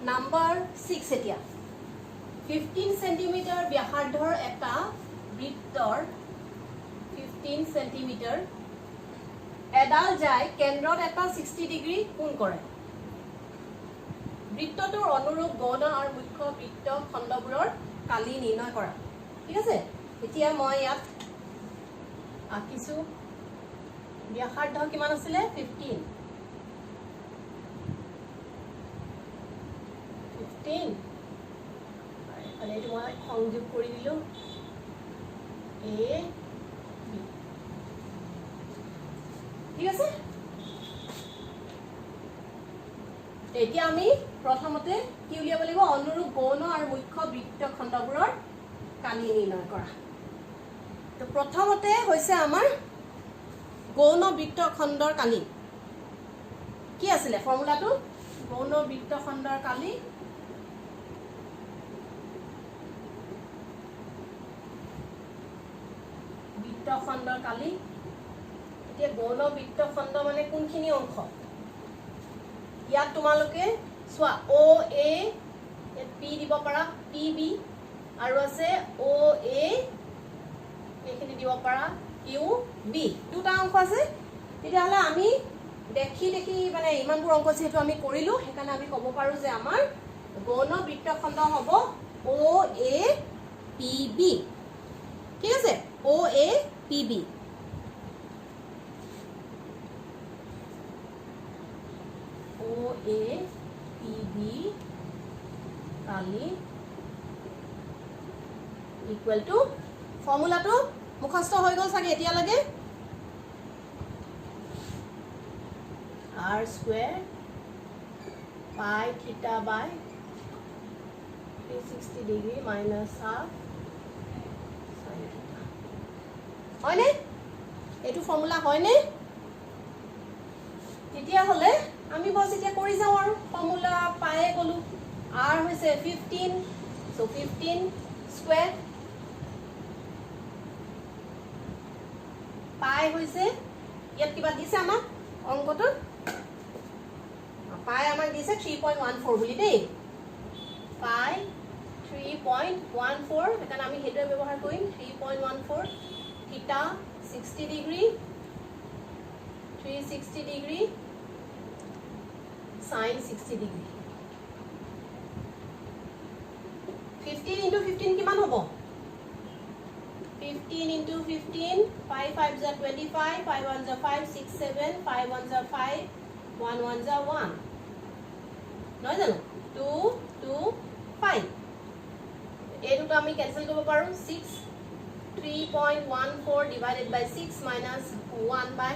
number 6 এতিয়া 15 centimetre ব্যাসাৰ্ধৰ এটা বৃত্তৰ 15 centimetre এডাল যায় কেন্দ্ৰত এটা 60 ডিগ্ৰী কোণ কৰে বৃত্তটোৰ অনুৰূপ গৌণ আৰু মুখ্য বৃত্ত খণ্ডবোৰৰ কালি নিৰ্ণয় কৰা ঠিক আছে এতিয়া মই ইয়াত আঁকিছো ব্যাসাৰ্ধ কিমান আছিল 15 আৰু এইটো মই সংযোগ কৰি দিলো এ বি ঠিক আছে এতিয়া আমি প্ৰথমতে কি উলিয়াব লাগিব অনুৰূপ গৌণ আৰু মুখ্য বৃত্ত খণ্ডবোৰৰ কালি নিৰ্ণয় কৰা তো প্ৰথমতে হৈছে আমাৰ গৌণ বৃত্ত খণ্ডৰ কালি কি আছিল ফৰ্মুলাটো গৌণ বৃত্ত খণ্ডৰ কালি বৃত্ত খণ্ডৰ কালি এতিয়া গৌণ বৃত্ত খণ্ড মানে কোনখিনি অংশ ইয়াত তোমালোকে চোৱা ও এ পি দিব পাৰা পি বি আৰু আছে ও এ এইখিনি দিব পাৰা কিউ বি দুটা অংশ আছে তেতিয়াহ'লে আমি দেখি দেখি মানে ইমানবোৰ অংক যেহেতু আমি কৰিলো সেইকাৰণে আমি ক'ব পাৰো যে আমাৰ গৌণ বৃত্ত খণ্ড হ'ব ও এ পি বি ঠিক আছে ও এ পি বি ও এ পি বি কালি ইকুৱেল টু ফৰ্মুলাটো মুখস্থ হৈ গ'ল চাগে এতিয়ালৈকে r square pi theta by 360 degree minus half sin theta হয়নে এইটো ফৰ্মুলা হয়নে তেতিয়াহ'লে আমি বস এতিয়া কৰি যাওঁ আৰু ফৰ্মুলা পায়ে গ'লো r হৈছে 15 so 15 square পাই হৈছে ইয়াত কিবা দিছে আমাক অংকটো পাই আমাক দিছে 3.14 বুলি দেই পাই 3.14 এখানে আমি হেডৰ ব্যৱহাৰ কৰিম 3.14 থিটা 60 degree 360 degree sin 60 degree 15 into 15 কিমান হ'ব 15 into 15 5 5 are 25 5 1 are 5 6 7 5 1 are 5 1 1 are 1 নহয় জানো 2 2 5 এইটো তো আমি ক্যান্সেল কৰিব পাৰো 6 3.14 divided by 6 minus 1 by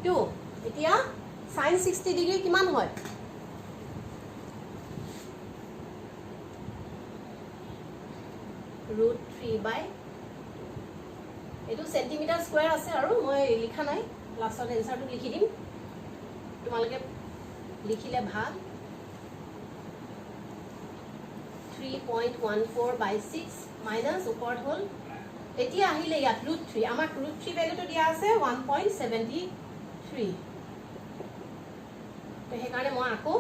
2 এতিয়া sin 60 ডিগ্ৰী কিমান হয় √3 by এটো সেন্টিমিটাৰ স্কয়াৰ আছে আৰু মই লিখা নাই লাষ্টত এনসারটো লিখি দিম তোমালোকে লিখিলে ভাল 3.14 by 6 minus ওপৰত হল এতিয়া আহিলে ইয়াত √3 আমাৰ √3 ভ্যালুটো দিয়া আছে 1.73 তো হেকাৰণে মই আকৌ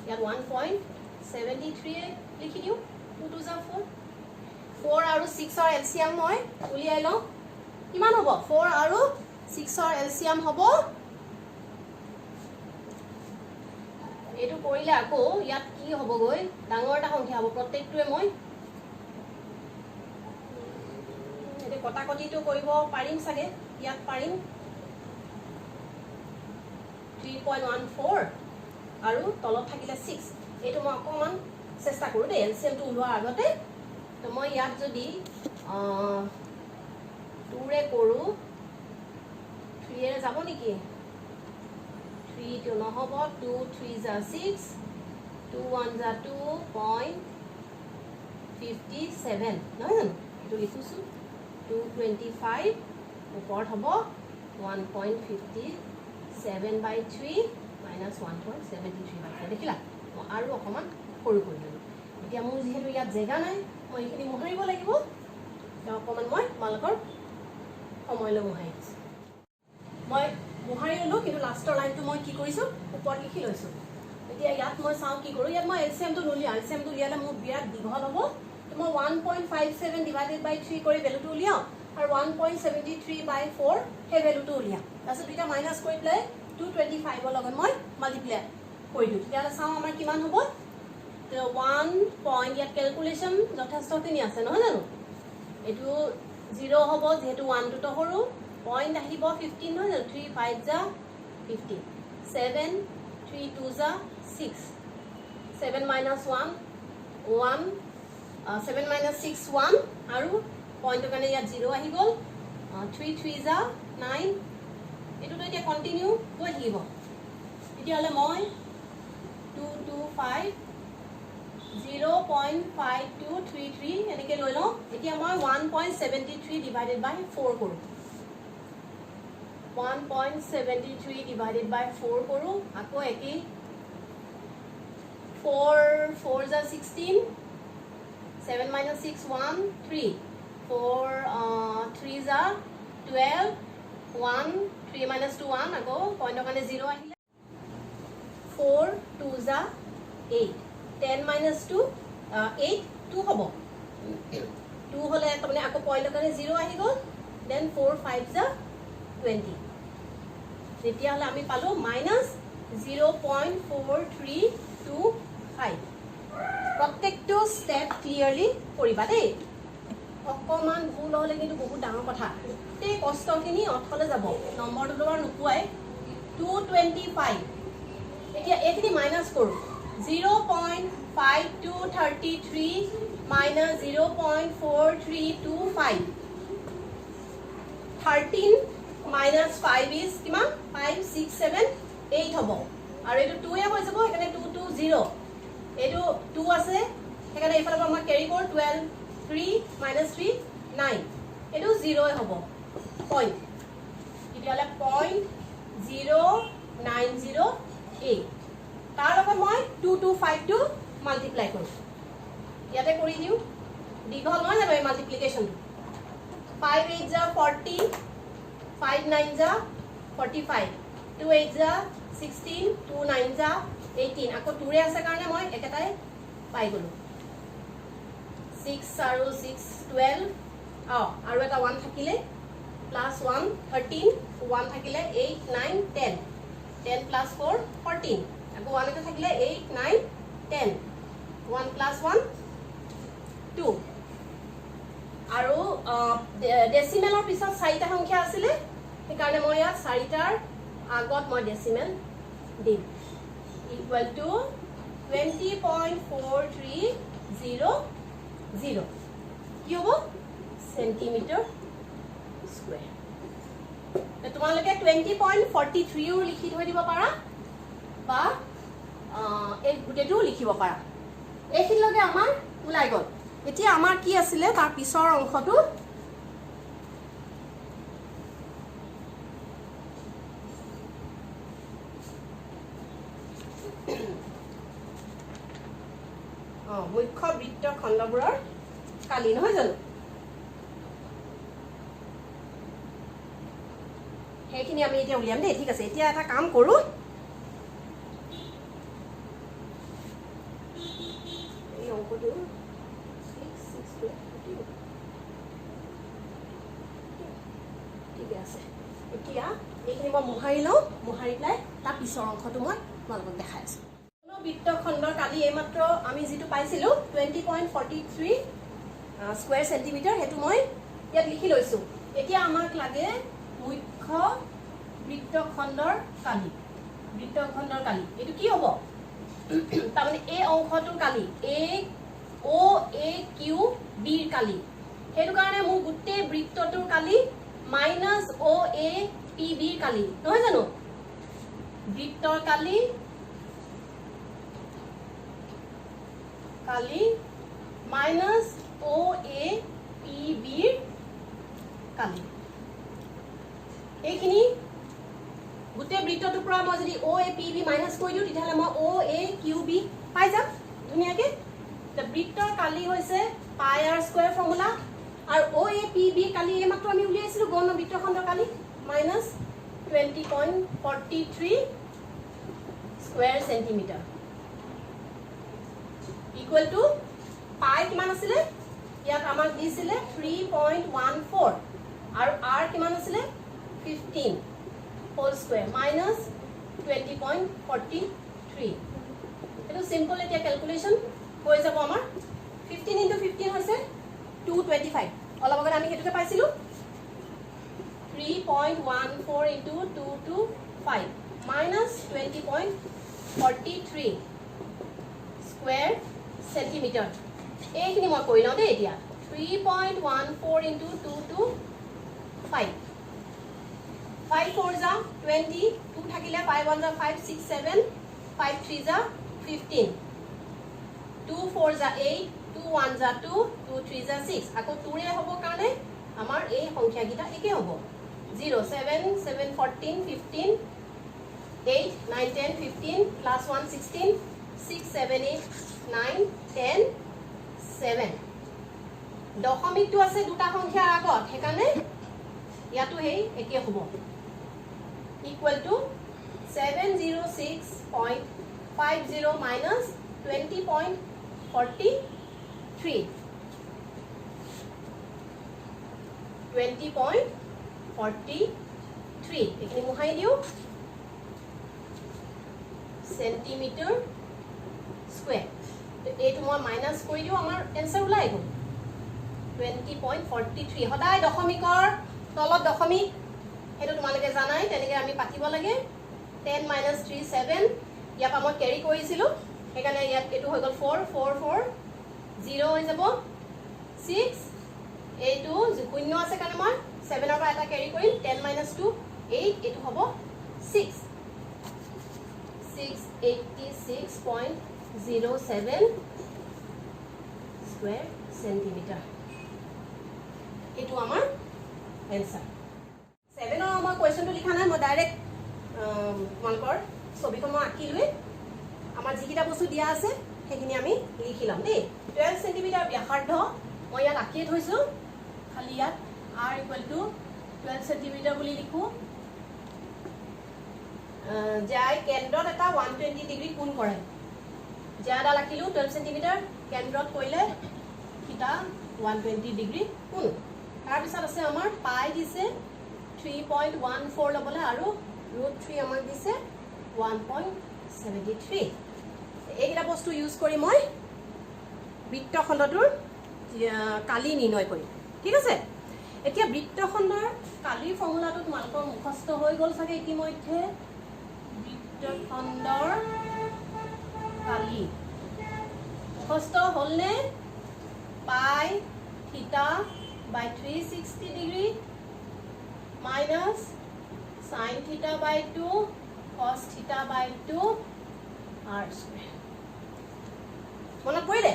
ইয়াত 1.73 লিখি দিও 2 2 4 4 আৰু 6 ৰ এলসিয়াম মই উলিয়াই লওঁ কিমান হ'ব 4 আৰু 6 ৰ এলসিয়াম হ'ব এটো কৰিলে আকৌ ইয়াত কি হ'ব গৈ ডাঙৰ এটা সংখ্যা হ'ব প্ৰত্যেকটোৱে মই এটো কটাকটিটো কৰিব পাৰিম সাগে ইয়াত পাৰিম 3.14 আৰু তলত থাকিলে 6 এটো মই অকমান চেষ্টা কৰো দে এলসিয়ামটো উলোৱাৰ আগতে তো মই ইয়াত যদি 2 ৰে কৰো 3 ৰে যাব নেকি 3 to নহব 2 3 are 6 2 1 are 2.57 নহয় জানো এটো লিখুছো 225 ওপৰত হ'ব 1.57 by 3 minus 1.73 by 4 দেখিলা আৰু অকমান সৰু কৰি দিলো এতিয়া মোৰ যেহেতু ইয়াত জেগা নাই মই এখিনি মোহাৰিব লাগিব তো অকমান মই তোমালোকৰ সময়লৈ মোহাৰি দিছো মই মোহাৰি ললো কিন্তু লাষ্টৰ লাইনটো মই কি কৰিছো ওপৰত লিখি লৈছো এতিয়া ইয়াত মই চাওঁ কি কৰোঁ ইয়াত মই এলচিএমটো উলিয়াওঁ এলচিএমটো উলিয়ালে মোৰ বিৰাট দীঘল হ'ব তো মই 1.57 ডিভাইডেড বাই 3 কৰি ভেলুটো উলিয়াওঁ আৰু 1.73 বাই 4 সেই ভেলুটো উলিয়াওঁ তাৰপিছত দুইটা মাইনাছ কৰি পেলাই 225 লগত মই মাল্টিপ্লাই কৰি দিওঁ তেতিয়াহ'লে চাওঁ আমাৰ কিমান হ'ব 1 পইণ্ট ইয়াত কেলকুলেশ্যন যথেষ্টখিনি আছে নহয় জানো এইটো 0 হ'ব যিহেতু 1 টোতো সৰু পইণ্ট আহিব 15 নহয় জানো 3 5 যা 15 7 3 2 যা 6 7 minus 1 1 7 minus 6 1 আৰু পইণ্টৰ কাৰণে ইয়াত 0 আহি গ'ল 3 3 যা 9 এইটোতো এতিয়া কণ্টিনিউ গৈ থাকিব তেতিয়াহ'লে মই 225 0.5233 এনেকৈ লৈ লওঁ এতিয়া মই 1.73 ডিভাইডেড বাই 4 কৰোঁ 1.73 ডিভাইডেড বাই 4 কৰোঁ আকৌ একেই 4 4 যা 16 7 minus 6 1 3 4 3 যা 12 1 3 minus 2 1 আকৌ পইণ্টৰ কাৰণে 0 আহিলে 4 2 যা 8 10 minus 2 8 2 হ'ব 2 হ'লে তাৰমানে আকৌ পইণ্টৰ কাৰণে 0 আহি গ'ল দেন 4 5 যা 20 তেতিয়াহ'লে আমি পালোঁ মাইনাছ 0.4325 প্ৰত্যেকটো ষ্টেপ ক্লিয়াৰলি কৰিবা দেই অকণমান ভুল হ'লে কিন্তু বহুত ডাঙৰ কথা এই কষ্টখিনি অথলে যাব নম্বৰটো তোমাৰ নোপোৱাই 225 এতিয়া এইখিনি মাইনাছ কৰোঁ 0.5233 minus 0.4325 13 minus 5 is কিমান 5 6 7 8 হ'ব আৰু এইটো 2 এ হৈ যাব এখানে 2 2 0 এইটো 2 আছে এখানে এইফালৰ পৰা মই কেৰি কৰোঁ 12 3 minus 3 9 এইটো 0 এ হ'ব পইণ্ট তেতিয়াহ'লে 0.0908 তাৰ লগত মই 225 টো মাল্টিপ্লাই কৰোঁ ইয়াতে কৰি দিওঁ দীঘল নহয় জানো এই মাল্টিপ্লিকেশ্যনটো 5 8 যা 40 5 9 যা 45 2 8 যা 16 2 9 যা 18 আকৌ 2 ৰে আছে কাৰণে মই একেটাই পাই গ'লোঁ 6 আৰু 6 12 আৰু এটা 1 থাকিলে প্লাছ 1 13 1 থাকিলে 8 9 10 10 প্লাছ 4 14 আকৌ 1 এটা থাকিলে 8 9 10 1 প্লাছ 1 2 আৰু ডেচিমেলৰ পিছত 4টা সংখ্যা আছিলে সেইকাৰণে মই ইয়াত 4টাৰ আগত মই ডেচিমেল দিম ইকুৱেল টু 20.4300 কি হ'ব চেণ্টিমিটাৰ স্কুৱেৰ তোমালোকে 20.43 লিখি থৈ দিব পাৰা বা এই গোটেইটো লিখিব পাৰা এইখিনিলৈকে আমাৰ ওলাই গ'ল এতিয়া আমাৰ কি আছিলে তাৰ পিছৰ অংশটো মুখ্য বৃত্ত খণ্ডবোৰৰ কালি নহয় জানো সেইখিনি আমি এতিয়া উলিয়াম দেই ঠিক আছে এতিয়া এটা কাম কৰোঁ এই অংকটো ঠিক আছে এতিয়া এইখিনি মই মোহাৰি লওঁ মোহাৰি পেলাই তাৰ পিছৰ অংশটো মই তোমালোকক দেখাই আছোঁ বৃত্ত খণ্ডৰ কালি এইমাত্ৰ আমি যিটো পাইছিলোঁ 20.43 স্কুৱেৰ চেণ্টিমিটাৰ সেইটো মই ইয়াত লিখি লৈছোঁ এতিয়া আমাক লাগে মুখ্য বৃত্ত খণ্ডৰ কালি এইটো কি হ'ব তাৰমানে এই অংশটোৰ কালি OAQ বিৰ কালি সেইটো কাৰণে মোৰ গোটেই বৃত্তটোৰ কালি মাইনাছ OAPB কালি নহয় জানো বৃত্তৰ কালি মাইনাছ OAPB কালি এইখিনি গোটেই বৃত্তটোৰ পৰা মই যদি OAPB মাইনাছ কৰি দিওঁ তেতিয়াহ'লে মই OAQB পাই যাম ধুনীয়াকৈ বৃত্তৰ কালি হৈছে পাই আৰ স্কুৱেৰ ফৰ্মুলা আৰু OAPB কালি এইমাত্ৰ আমি উলিয়াইছিলোঁ গৌণ বৃত্তখণ্ডৰ কালি minus 20.43 square centimetre equal to pi কিমান আছিলে ইয়াত আমাক দিছিলে 3.14 আৰু r কিমান আছিলে 15 হোল স্কয়াৰ মাইনাস 20.43 এটো সিম্পল এতিয়া ক্যালকুলেশন হৈ যাব আমাৰ 15 into 15 হৈছে 225 অলপ আগত আমি হেতুকে পাইছিলো 3.14 into 225 minus 20.43 square centimeter এইখিনি মই কৈ লওঁ দেই এতিয়া 3.14 into 225 5 4 जा 20 2 থাকিলে 5 1 जा 5 6 7 5 3 जा 15 2 4 जा 8 2 1 जा 2 2 3 जा 6 আকৌ 2 ৰে হ'ব কাৰণে আমাৰ এই সংখ্যা গিটা একে হ'ব 0 7 7 14 15 8 9 10 15 plus 1 16 6 7 8 9 10 7 দশমিকটো আছে দুটা সংখ্যাৰ আগত হেকানে ইয়াটো হেই একে হ'ব equal to 706.50 minus 20.43 20.43 এখিনি মুহাই দিও সেন্টিমিটার স্কয়ার এইটো মই মাইনাস কৰি দিও আমাৰ এনসাৰ ওলাই গ'ল 20.43 হদাই দশমিকৰ তলত দশমিক হেতু তোমালোকে জানাই তেনেকে আমি পাতিব লাগে 10 - 3 7 ইয়াক আমি ক্যাৰি কৰিছিলো হেকানে ইয়াত এটো হৈ গল 4 4 4 0 হৈ যাব 6 এইটো শূন্য আছে কাৰণে মই 7 ৰ পৰা এটা ক্যাৰি কৰিম 10 - 2 8 এটো হ'ব 6 686.07 স্কয়াৰ সেন্টিমিটাৰ এটো আমাৰ এনসাৰ 7 ৰ আমাৰ কোৱেশ্চনটো লিখা নাই মই ডাইৰেক্ট তোমালোকৰ ছবিখন মই আঁকি লৈ আমাৰ যিকিটা বস্তু দিয়া আছে সেইখিনি আমি লিখি লম দেই 12 সেন্টিমিটাৰ ব্যাসাৰ্ধ মই ইয়াত আঁকি থৈছো খালি ইয়াত r = 12 সেন্টিমিটাৰ বুলি লিখো যাই কেন্দ্ৰত এটা 120 ডিগ্ৰী কোণ কৰে যাডা লাকিলো 12 সেন্টিমিটাৰ কেন্দ্ৰত কইলে কিটা 120 ডিগ্ৰী কোণ তাৰ পিছত আছে আমাৰ পাই দিছে 3.14 লবলে আৰু √3 আমাক দিছে 1.73 এইটা বস্তু ইউজ কৰি মই বৃত্তখণ্ডটোৰ কালি নিৰ্ণয় কৰিম ঠিক আছে এতিয়া বৃত্তখণ্ডৰ কালিৰ ফৰ্মুলাটো তোমালোকৰ মুখস্থ হৈ গল সাকে ইতিমধ্যে বৃত্তখণ্ডৰ কালি মুখস্থ হলনে পাই থিটা by 360 degree minus sin theta by 2 cos theta by 2 r square মনত পৰিলে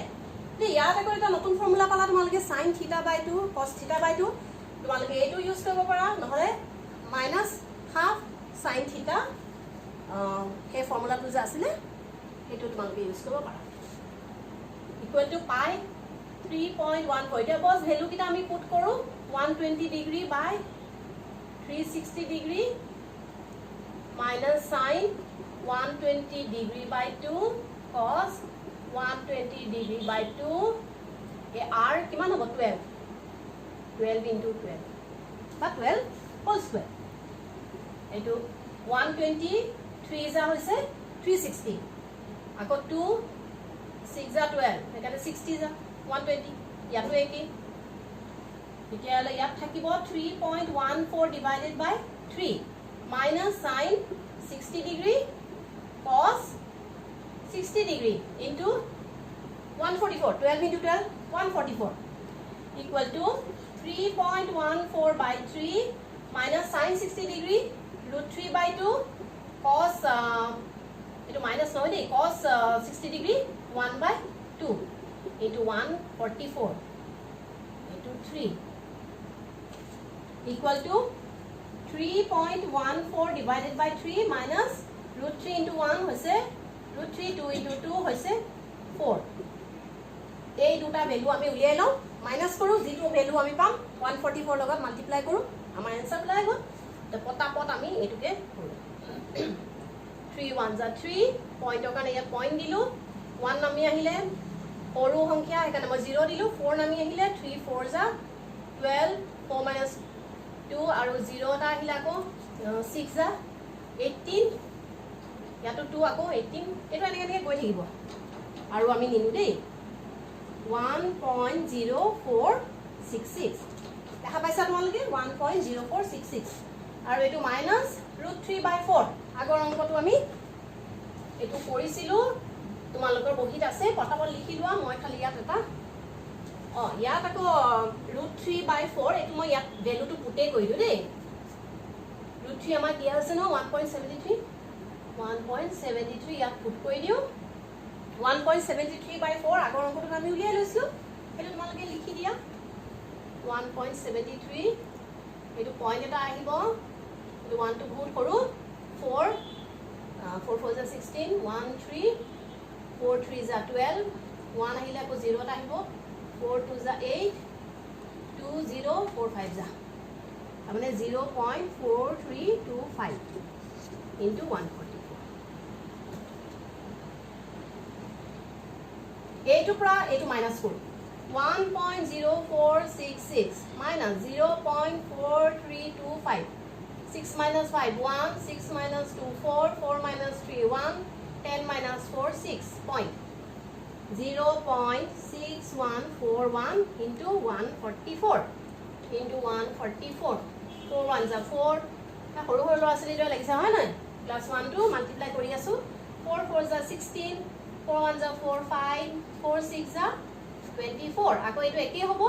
তে ইয়াত আকৌ এটা নতুন ফৰ্মুলা পালা তোমালোকে sin theta by 2 cos theta by 2 তোমালোকে এইটো ইউজ কৰিব পাৰা নহলে minus half sin theta হে ফৰ্মুলাটো যে আছিল সেইটো তোমালোকে ইউজ কৰিব পাৰা equal to pi 3.14 এটা বস ভ্যালু কিটা আমি পুট কৰো 120 degree by 360 degree minus sin 120 degree by 2 cos 120 degree by 2 A r কিমান হ'ব 12 into 12 বা 12 whole square এটো 120 3 যা হৈছে 360 আকৌ 2 6 যা 12 এখানে 60 যা 120 ইয়াতো একি এতিয়ালে ইয়াত থাকিব 3.14 divided by 3 minus sin 60 degree cos 60 degree into 144 12 into 12 144 equal to 3.14 by 3 minus sin 60 degree √3 by 2 cos itu minus no dey cos 60 degree 1 by 2 into 144 into 3 equal to 3.14 divided by 3 minus √3 into 1 hoise √3 2 into 2 hoise 4 এই দুটা value আমি উলিয়াই লও minus কৰো যেটো value আমি পাম 144 লগত মাল্টিপ্লাই কৰো আমাৰ आंसर ওলাই গল তো পটাপট আমি এটুকে কৰো 3 1 जा 3 পয়েন্টৰ কাৰণে ইয়া পয়েন্ট দিলো 1 নামি আহিলে সৰু সংখ্যা সেইকাৰণে মই 0 দিলোঁ 4 নামি আহিলে 3 4 যা 12 4 minus 2 আৰু 0 এটা আহিলে আকৌ 6 যা 18 ইয়াতো 2 আকৌ 18 এইটো এনেকৈ গৈ থাকিব আৰু আমি নিনো দেই 1.0466 দেখা পাইছা তোমালোকে 1.0466 আৰু এইটো মাইনাছ √3/4 আগৰ অংকটো আমি এইটো কৰিছিলোঁ তোমালোকৰ বহিত আছে পটাপট লিখি লোৱা মই খালি ইয়াত এটা ইয়াত আকৌ √3/4 এইটো মই ইয়াত ভেলুটো পুটে কৰি দিওঁ দেই √3 আমাৰ দিয়া আছে ন 1.73 ইয়াত পুট কৰি দিওঁ 1.73/4 আগৰ অংকটো আমি উলিয়াই লৈছোঁ সেইটো তোমালোকে লিখি দিয়া 1.73 এইটো পইণ্ট এটা আহিব এইটো 1 টো বহুত সৰু 4 4 4 যা 16 1 3 4 3 যা 12 1 আহিলে আকৌ 0 এটা আহিব 4 2 যা 8 2 0 4 5 যা তাৰমানে 0.4325 into 144 এইটো পৰা এইটো মাইনাছ কৰোঁ 1.0466 minus 0.4325 6 minus 5 1 6 minus 2 4 4 minus 3 1 10 minus 4 6 point 0.6141 into 144 into 144 4 1 is 4 সৰু সৰু ল'ৰা ছোৱালীৰ লাগিছে হয় নাই ক্লাছ 1 টো মাল্টিপ্লাই কৰি আছো 4 4 is 16 4 1 is 4 5 4 6 is 24 আকৌ এইটো একে হ'ব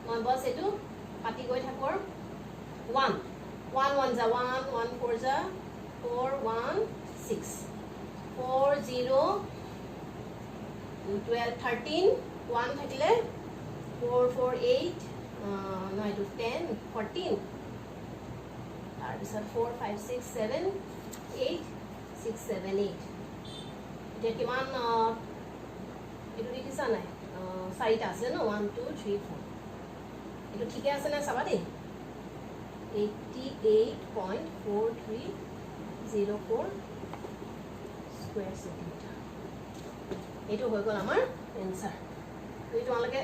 মই বস এইটো পাতি গৈ থাকো 1 1 1 is 1 1 4 is 4 1 6 4 0 12 13 1 থাকিলে 4 4 8 no it was 10 14 তাৰ পিছত 4 5 6 7 8 6 7 8 এতিয়া কিমান এইটো দেখিছা নাই চাৰিটা আছে ন 1 2 3 4 এইটো ঠিকে আছে না চাবা দেই 88.4304 স্কয়াৰ সেন্টিমিটাৰ এইটো হৈ গ'ল আমাৰ এনসাৰ এই তোমালোকে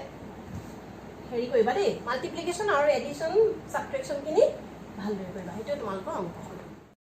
হেৰি কৰিবা দেই মাল্টিপ্লিকেশ্যন আৰু এডিশ্যন সাবট্ৰেকশ্যন খিনি ভালদৰে কৰিবা সেইটো তোমালোকৰ অংক